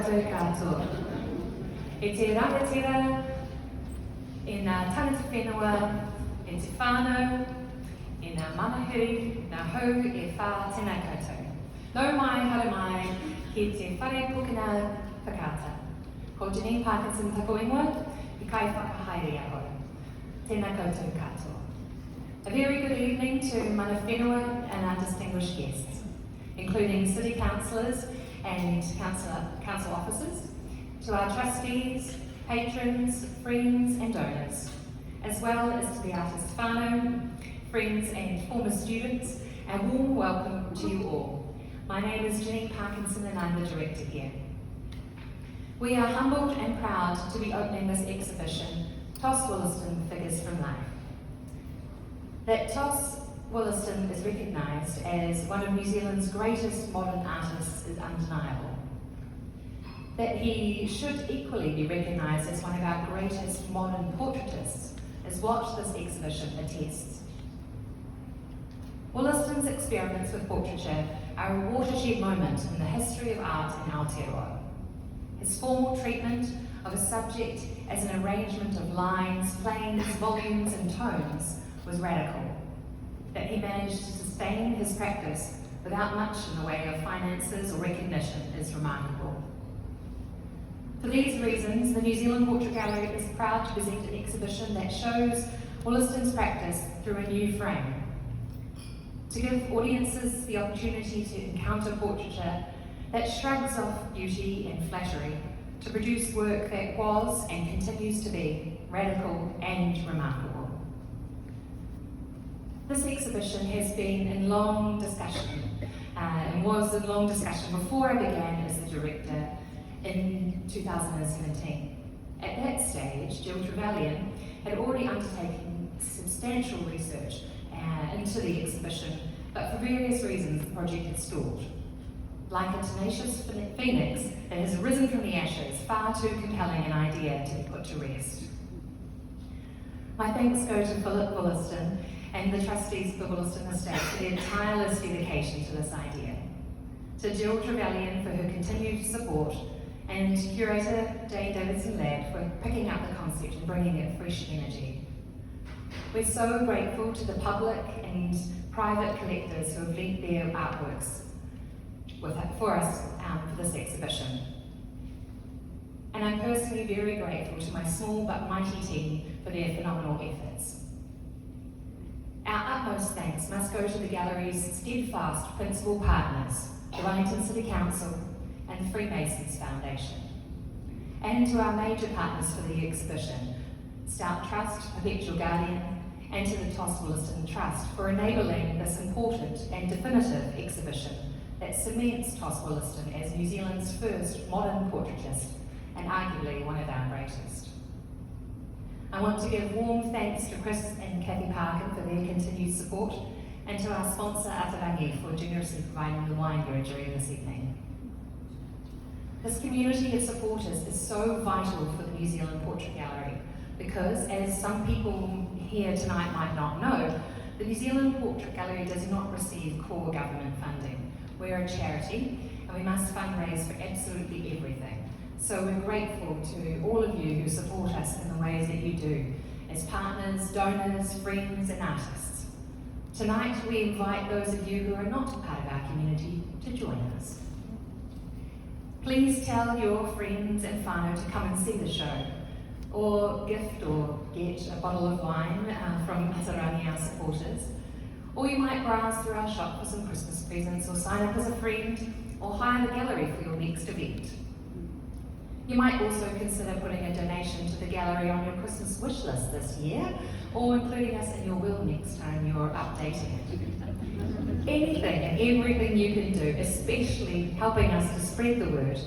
koutou katoa. E te rangatira, e ngā tangata whenua, e te whānau, e ngā manahui, ngā hau e whā tēnā koutou. Nau mai, hara mai, ki te whare pukina whakata. Ko Janine Parkinson tako ingoa, I kai whakahaere aho. Tēnā koutou katoa. A very good evening to mana whenua and our distinguished guests, including City Councillors and Council Officers, to our trustees, patrons, friends and donors, as well as to the artist whānau, friends and former students, a warm welcome to you all. My name is Janine Parkinson and I'm the director here. We are humbled and proud to be opening this exhibition, Toss Woollaston Figures from Life. That Toss Woollaston is recognised as one of New Zealand's greatest modern artists is undeniable. That he should equally be recognised as one of our greatest modern portraitists is what this exhibition attests. Woollaston's experiments with portraiture are a watershed moment in the history of art in Aotearoa. His formal treatment of a subject as an arrangement of lines, planes, volumes and tones was radical. That he managed to sustain his practice without much in the way of finances or recognition is remarkable. For these reasons, the New Zealand Portrait Gallery is proud to present an exhibition that shows Woollaston's practice through a new frame. To give audiences the opportunity to encounter portraiture that shrugs off beauty and flattery, to produce work that was and continues to be radical and remarkable. This exhibition has been in long discussion and was in long discussion before I began as the director in 2017. At that stage, Jill Trevelyan had already undertaken substantial research into the exhibition, but for various reasons the project had stalled. Like a tenacious phoenix that has risen from the ashes, far too compelling an idea to be put to rest. My thanks go to Philip Woollaston and the trustees of the Woollaston Estate for their tireless dedication to this idea. To Jill Trevelyan for her continued support, and curator Jane Davidson-Ladd for picking up the concept and bringing it fresh energy. We're so grateful to the public and private collectors who have lent their artworks for us for this exhibition. And I'm personally very grateful to my small but mighty team for their phenomenal efforts. Our utmost thanks must go to the gallery's steadfast principal partners, the Wellington City Council and the Freemasons Foundation, and to our major partners for the exhibition, Stout Trust, Perpetual Guardian, and to the Toss Woollaston Trust for enabling this important and definitive exhibition that cements Toss Woollaston as New Zealand's first modern portraitist and arguably one of our greatest. I want to give warm thanks to Chris and Kathy Parkin for their continued support, and to our sponsor Atarangi for generously providing the wine during this evening. This community of supporters is so vital for the New Zealand Portrait Gallery because, as some people here tonight might not know, the New Zealand Portrait Gallery does not receive core government funding. We're a charity and we must fundraise for absolutely everything. So we're grateful to all of you who support us in the ways that you do, as partners, donors, friends and artists. Tonight we invite those of you who are not part of our community to join us. Please tell your friends and whānau to come and see the show, or gift or get a bottle of wine from Atarangi, our supporters. Or you might browse through our shop for some Christmas presents, or sign up as a friend, or hire the gallery for your next event. You might also consider putting a donation to the gallery on your Christmas wish list this year, or including us in your will next time you're updating it. Anything and everything you can do, especially helping us to spread the word,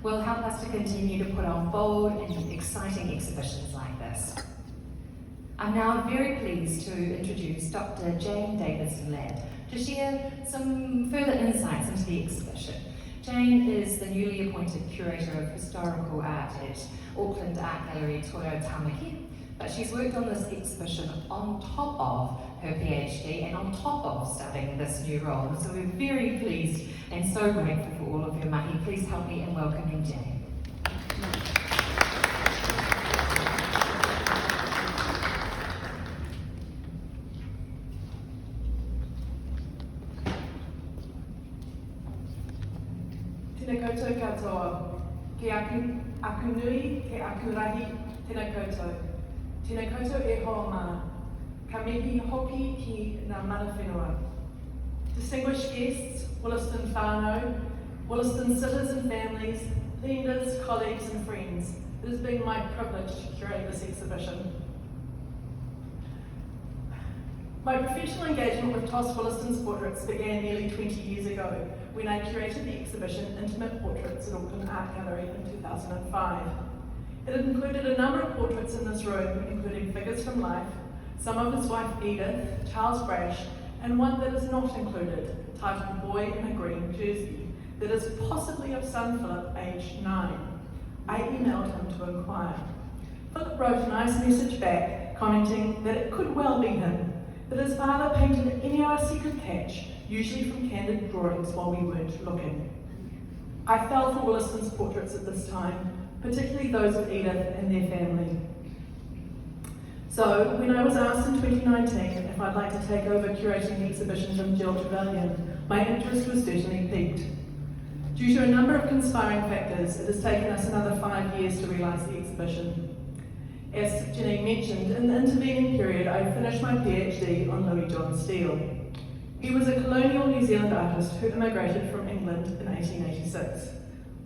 will help us to continue to put on bold and exciting exhibitions like this. I'm now very pleased to introduce Dr. Jane Davidson-Ladd to share some further insights into the exhibition. Jane is the newly appointed Curator of Historical Art at Auckland Art Gallery Toyo Tamaki, but she's worked on this exhibition on top of her PhD and on top of starting this new role. So we're very pleased and so grateful for all of your mahi. Please help me in welcoming Jane. Tēnā koutou katoa, ke aku nui, ke aku rahi, tēnā koutou. Tēnā koutou e hoa mā, ka mihi hoki ki ngā mana whenua. Distinguished guests, Woollaston whānau, Woollaston sitters and families, leaders, colleagues and friends, it has been my privilege to curate this exhibition. My professional engagement with Tos Woollaston's portraits began nearly 20 years ago when I curated the exhibition Intimate Portraits at Auckland Art Gallery in 2005. It included a number of portraits in this room, including figures from life, some of his wife Edith, Charles Brash, and one that is not included, titled Boy in a Green Jersey, that is possibly of son Philip, aged 9. I emailed him to inquire. Philip wrote a nice message back, commenting that it could well be him, that his father painted any arse he could catch, usually from candid drawings while we weren't looking. I fell for Woollaston's portraits at this time, particularly those of Edith and their family. So, when I was asked in 2019 if I'd like to take over curating the exhibition from Jill Trevelyan, my interest was certainly piqued. Due to a number of conspiring factors, it has taken us another 5 years to realise the exhibition. As Janine mentioned, in the intervening period I finished my PhD on Louis John Steele. He was a colonial New Zealand artist who immigrated from England in 1886.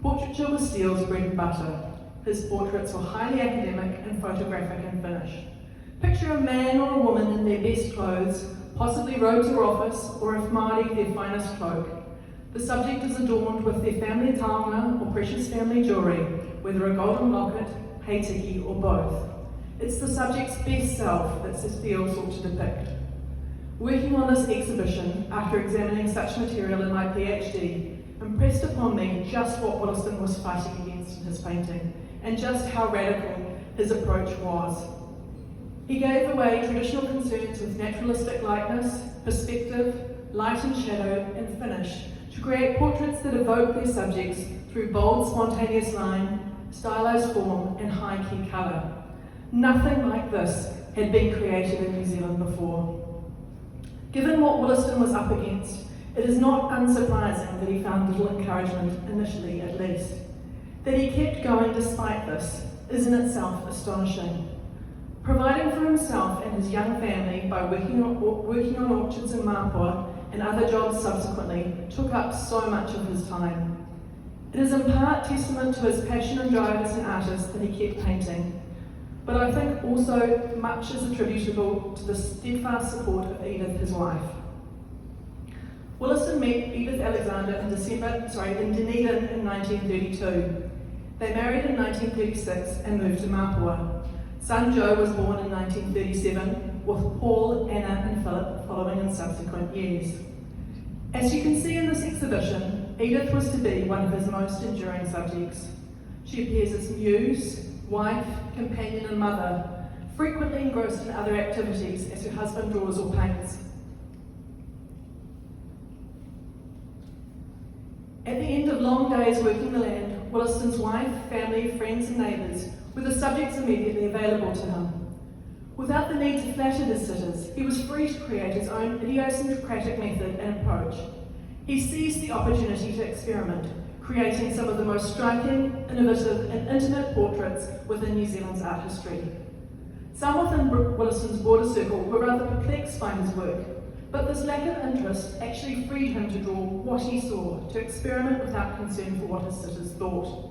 Portraiture was Steele's bread and butter. His portraits were highly academic and photographic in finish. Picture a man or a woman in their best clothes, possibly robes or office, or if Māori, their finest cloak. The subject is adorned with their family taonga or precious family jewellery, whether a golden locket, heitiki, or both. It's the subject's best self that Steele sought to depict. Working on this exhibition, after examining such material in my PhD, impressed upon me just what Woollaston was fighting against in his painting, and just how radical his approach was. He gave away traditional concerns with naturalistic lightness, perspective, light and shadow, and finish to create portraits that evoke their subjects through bold, spontaneous line, stylized form, and high-key colour. Nothing like this had been created in New Zealand before. Given what Woollaston was up against, it is not unsurprising that he found little encouragement, initially at least. That he kept going despite this is in itself astonishing. Providing for himself and his young family by working on orchards in Mapua and other jobs subsequently took up so much of his time. It is in part testament to his passion and drive as an artist that he kept painting, but I think also much is attributable to the steadfast support of Edith, his wife. Woollaston met Edith Alexander in Dunedin in 1932. They married in 1936 and moved to Mapua. Son Joe was born in 1937, with Paul, Anna and Philip following in subsequent years. As you can see in this exhibition, Edith was to be one of his most enduring subjects. She appears as muse, wife, companion and mother, frequently engrossed in other activities as her husband draws or paints. At the end of long days working the land, Woollaston's wife, family, friends and neighbours were the subjects immediately available to him. Without the need to flatter his sitters, he was free to create his own idiosyncratic method and approach. He seized the opportunity to experiment, creating some of the most striking, innovative and intimate portraits within New Zealand's art history. Some within Woollaston's border circle were rather perplexed by his work, but this lack of interest actually freed him to draw what he saw, to experiment without concern for what his sitters thought.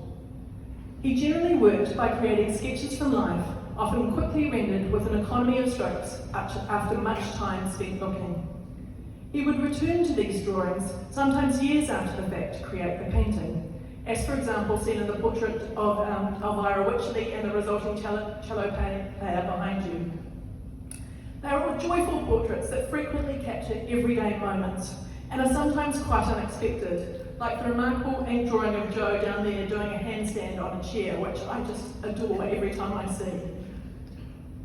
He generally worked by creating sketches from life, often quickly rendered with an economy of strokes after much time spent looking. He would return to these drawings, sometimes years after the fact, to create the painting, as for example seen in the portrait of Elvira Wycherley and the resulting cello player behind you. They are all joyful portraits that frequently capture everyday moments and are sometimes quite unexpected, like the remarkable ink drawing of Joe down there doing a handstand on a chair, which I just adore every time I see.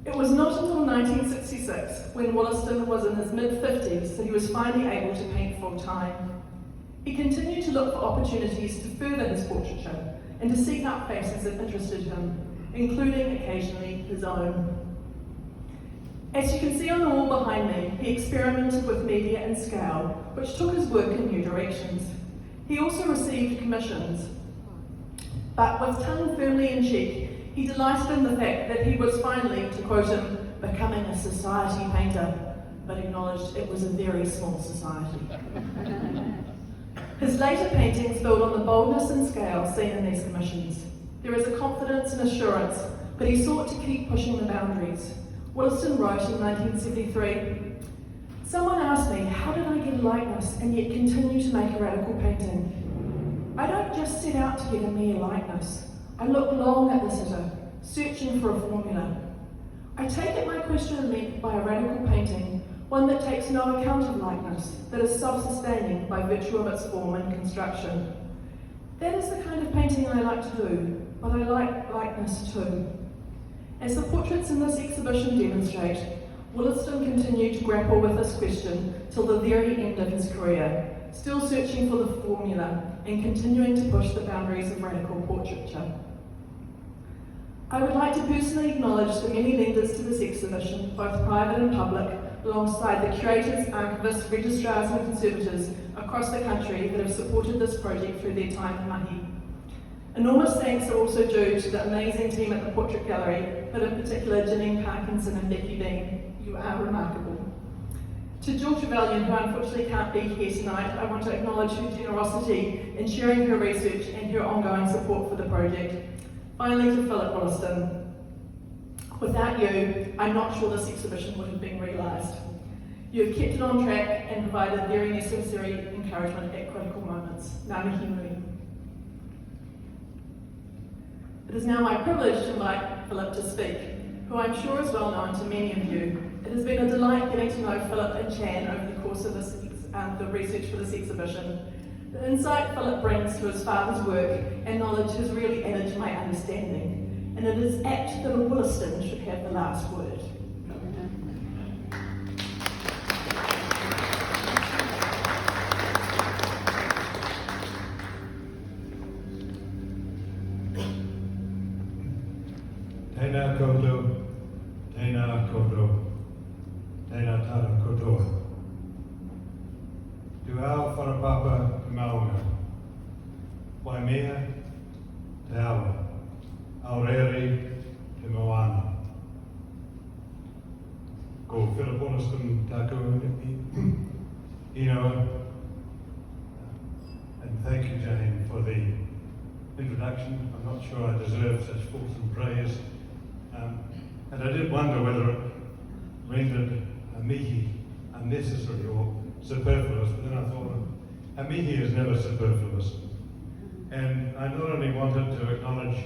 It was not until 1966, when Woollaston was in his mid-50s, that he was finally able to paint full-time. He continued to look for opportunities to further his portraiture and to seek out faces that interested him, including occasionally his own. As you can see on the wall behind me, he experimented with media and scale, which took his work in new directions. He also received commissions, but with tongue firmly in cheek, he delighted in the fact that he was finally, to quote him, becoming a society painter, but acknowledged it was a very small society. His later paintings build on the boldness and scale seen in these commissions. There is a confidence and assurance, but he sought to keep pushing the boundaries. Woollaston wrote in 1973, "Someone asked me, how did I get a likeness and yet continue to make a radical painting? I don't just set out to get a mere likeness. I look long at the sitter, searching for a formula. I take it my question is meant by a radical painting, one that takes no account of likeness, that is self-sustaining by virtue of its form and construction. That is the kind of painting I like to do, but I like likeness too." As the portraits in this exhibition demonstrate, Woollaston continued to grapple with this question till the very end of his career, still searching for the formula and continuing to push the boundaries of radical portraiture. I would like to personally acknowledge the many lenders to this exhibition, both private and public, alongside the curators, archivists, registrars and conservators across the country that have supported this project through their time in mahi. Enormous thanks are also due to the amazing team at the Portrait Gallery, but in particular Janine Parkinson and Becky Bean. You are remarkable. To Jill Trevelyan, who unfortunately can't be here tonight, I want to acknowledge her generosity in sharing her research and her ongoing support for the project. Finally, to Philip Woollaston. Without you, I'm not sure this exhibition would have been realised. You have kept it on track and provided very necessary encouragement at critical moments. Ngā mihi nui. It is now my privilege to invite Philip to speak, who I'm sure is well known to many of you. It has been a delight getting to know Philip and Chan over the course of the research for this exhibition. The insight Philip brings to his father's work and knowledge has really added to my understanding, and it is apt that a Woollaston should have the last word. Tēnā koutou, tēnā koutou, tēnā tara koutou. Tu ao wharapapa te maunga. Waimea, te awa. Aureri, te moana. Ko Philip Woollaston tākou inoa. And thank you, Jane, for the introduction. I'm not sure I deserve such fulsome praise. And I did wonder whether it rendered a mihi unnecessary or superfluous, but then I thought, a mihi is never superfluous. And I not only wanted to acknowledge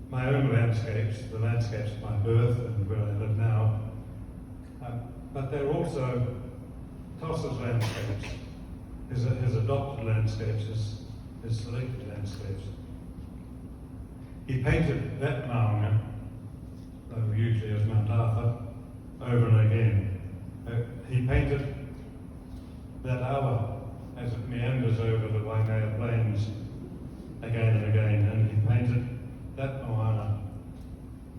my own landscapes, the landscapes of my birth and where I live now, but they're also Toss's landscapes, his adopted landscapes, his selected landscapes. He painted that maunga, usually as Mount Arthur, over and again. He painted that awa as it meanders over the Waimea Plains again and again, and he painted that moana,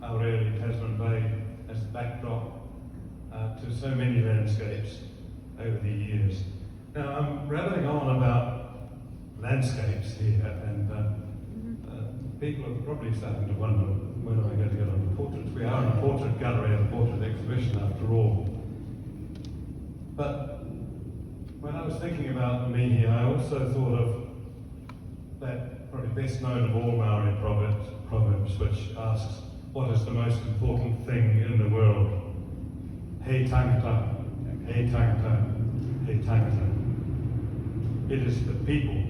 Aureli, Tasman Bay, as the backdrop to so many landscapes over the years. Now I'm rambling on about landscapes here, and people are probably starting to wonder when am I going to get on the portraits. We are in a portrait gallery and a portrait exhibition after all. But when I was thinking about the mihi, I also thought of that probably best known of all Maori proverbs, which asks, what is the most important thing in the world? He tangata, he tangata, he tangata. It is the people,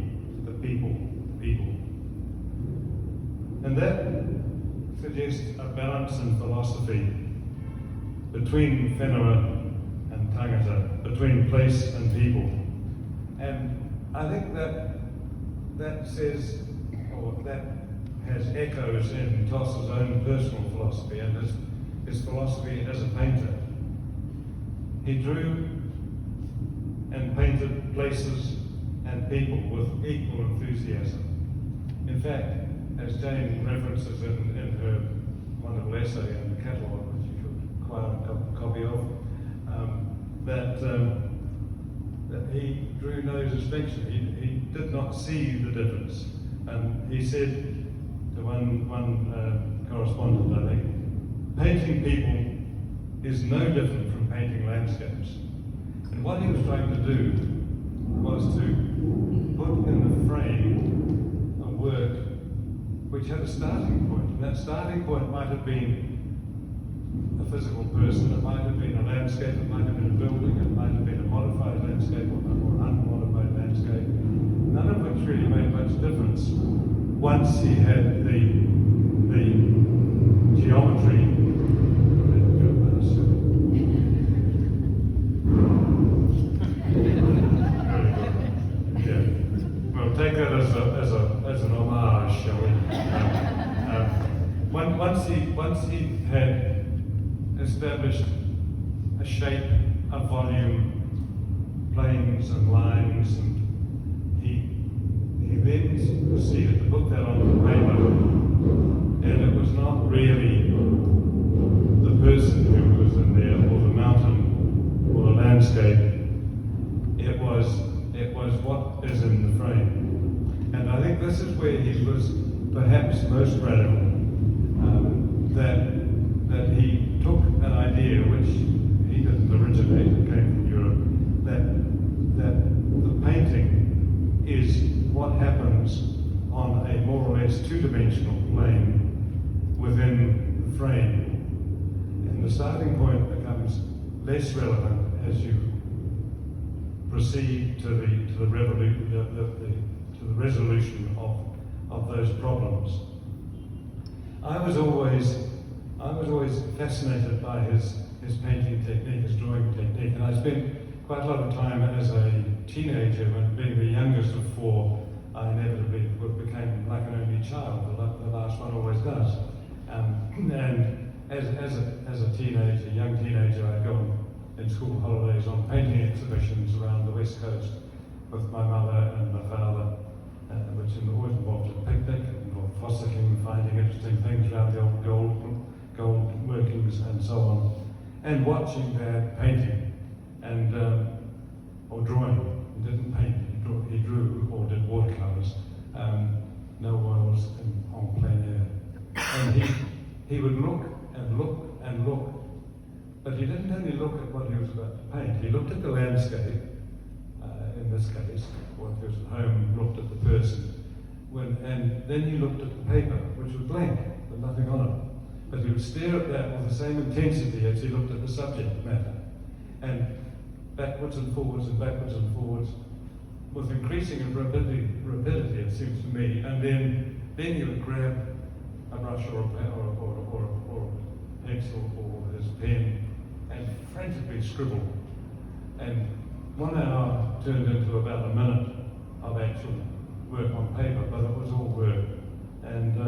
the people, people. And that suggests a balance in philosophy between whenua and tangata, between place and people. And I think that that says, or that has echoes in Toss's own personal philosophy and his philosophy as a painter. He drew and painted places and people with equal enthusiasm. In fact, as Jane references in her wonderful essay in the catalogue, which you should acquire a copy of, that he drew no distinction. He did not see the difference. He said to one correspondent, I think, painting people is no different from painting landscapes. And what he was trying to do was to put in the frame a work which had a starting point. And that starting point might have been a physical person, it might have been a landscape, it might have been a building, it might have been a modified landscape or an unmodified landscape, none of which really made much difference once he had the geometry. Yeah. We'll take that as an homage, shall we? Once he had established a shape, a volume, planes and lines, and he then proceeded to put that onto the paper, and it was not really the person who was in there, or the mountain, or the landscape. It was what is in the frame. And I think this is where he was perhaps most radical, that he took an idea which he didn't originate, it came from Europe, that the painting is what happens on a more or less two-dimensional plane within the frame. And the starting point becomes less relevant as you proceed to the resolution of those problems. I was always fascinated by his painting technique, his drawing technique, and I spent quite a lot of time as a teenager, when being the youngest of four, I inevitably became like an only child. The last one always does. And as a teenager, young teenager, I'd go in school holidays on painting exhibitions around the West Coast with my mother and my father, which always involved a picnic, involved fossicking, finding interesting things around the old gold workings and so on, and watching Dad painting and or drawing. He didn't paint, he drew or did watercolors. No oils on plein air. And he would look and look and look, but he didn't only look at what he was about to paint. He looked at the landscape, in this case, or if he was at home, looked at the person, and then he looked at the paper, which was blank, with nothing on it. But he would stare at that with the same intensity as he looked at the subject matter, and backwards and forwards and backwards and forwards, with increasing rapidity, it seems to me. And then he would grab a brush or a pencil or his pen and frantically scribble. And 1 hour turned into about a minute of actual work on paper, but it was all work. And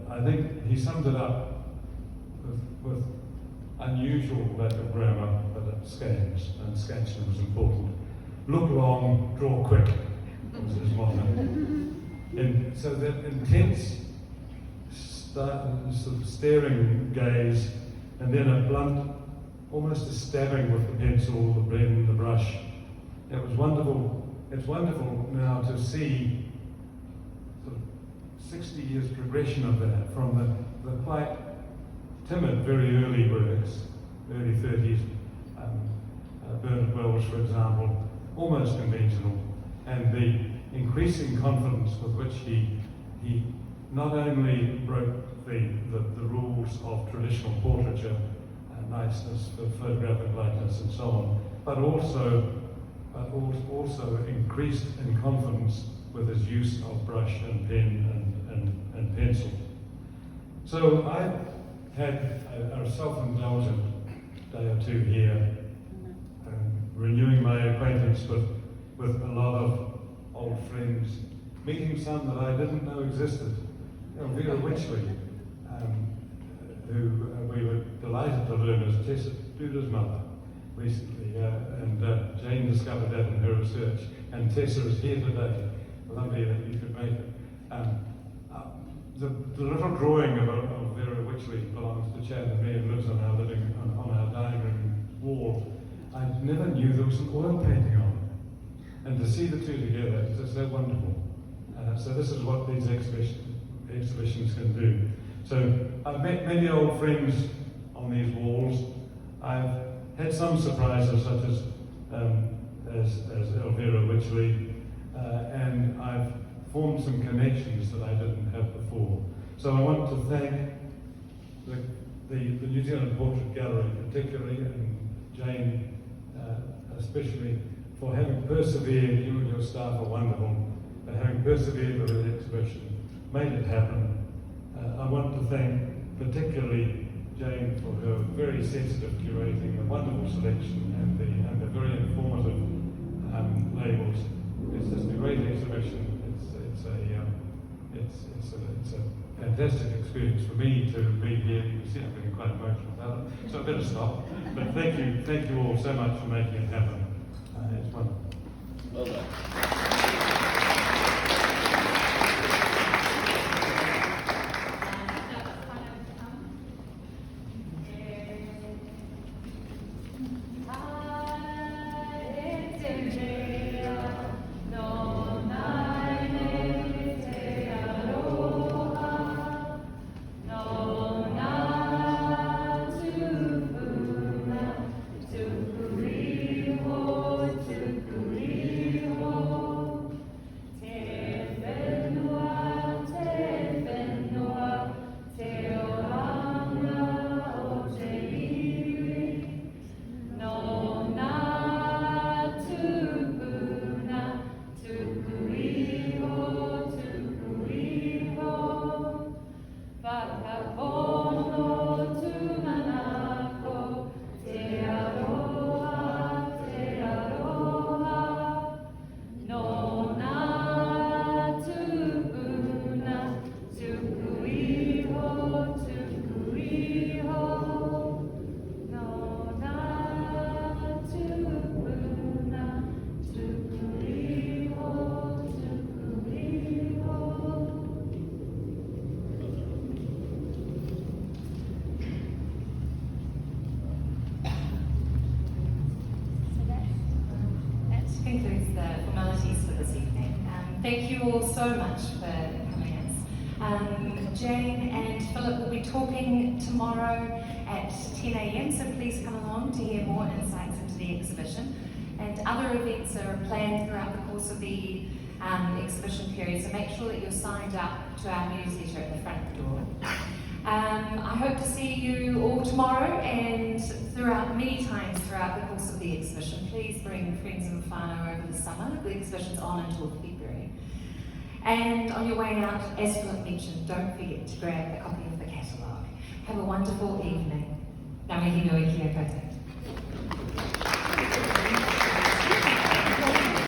I think he summed it up with unusual lack of grammar, but it scans, and scansion was important. Look long, draw quick, was his motto. And so that intense sort of staring gaze, and then a blunt, almost a stabbing with the pencil, the pen, the brush. It was wonderful. It's wonderful now to see sort of 60 years progression of that, from the quite timid, very early works, early 30s, Bernard Wells, for example, almost conventional, and the increasing confidence with which he not only broke the rules of traditional portraiture, niceness, photographic lightness, and so on, but also increased in confidence with his use of brush and pen and pencil. So I had a self-indulgent day or two here, renewing my acquaintance with a lot of old friends, meeting some that I didn't know existed. Elvira Witchley, who we were delighted to learn as Tessa Duda's mother recently, and Jane discovered that in her research, and Tessa is here today. Lovely that you could make it. The little drawing of Vera Witchley belongs to Chad and me and lives on our dining room wall. I never knew there was an oil painting on it. And to see the two together is just so wonderful. So this is what these exhibitions can do. So I've met many old friends on these walls. I've had some surprises, such as Elvira Witchley, and I've formed some connections that I didn't have before. So I want to thank the New Zealand Portrait Gallery particularly, and Jane especially, for having persevered. You and your staff are wonderful, for having persevered with the exhibition, made it happen. I want to thank particularly Jane for her very sensitive curating, a wonderful selection, and the very informative labels. It's just a great exhibition. It's a fantastic experience for me to be here. You can see I'm getting quite emotional about it, so I better stop. But thank you all so much for making it happen. It's wonderful. Well done. Concludes the formalities for this evening. Thank you all so much for coming in. Jane and Philip will be talking tomorrow at 10 a.m, so please come along to hear more insights into the exhibition. And other events are planned throughout the course of the exhibition period, so make sure that you're signed up to our newsletter at the front door. I hope to see you all tomorrow and many times throughout the course of the exhibition. Please bring friends and whānau over the summer. The exhibition's on until February. And on your way out, as Philip mentioned, don't forget to grab a copy of the catalogue. Have a wonderful evening. Ngā mihi nui ki a koutou.